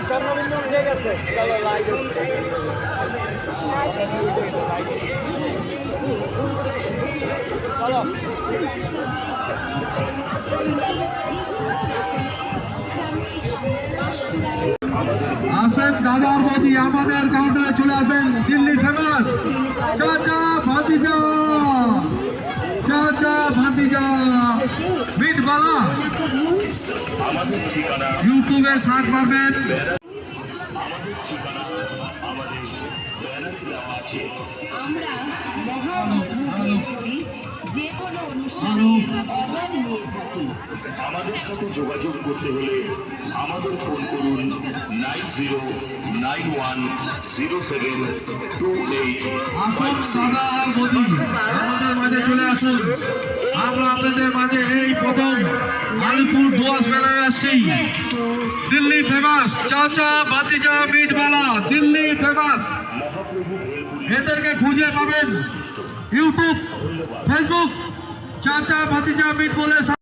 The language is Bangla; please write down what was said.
স্বর্ণবিন্দু উঠে গেছে। চলো লাইভ চলো। আসেন দাদার বদি আমাদের কাউন্টারে চলে আসবেন। দিল্লি ফেমাস চাচা ভাতিজা, চাচা ভাতিজা মিটবালা। ইউটিউবে সার্চ মারবেন। আমরা মহামূল্য করি যে কোনো অনুষ্ঠানে অর্ডার নিয়ে থাকি। আমাদের সাথে যোগাযোগ করতে হলে আমাদের ফোন করুন 9091072856। আমাদের মাঝে চলে আসুন। আমরা আপনাদের মাঝে এই প্রথম আলিপুর দোয়াশ মেলায় আসছি। দিল্লি ফেমাস চাচা ভাতিজা মিটবালা, দিল্লি ফেমাস। এদেরকে খুঁজে পাবেন ইউটিউব, ফেসবুক, চাচা ভাতিজা মিট বলে।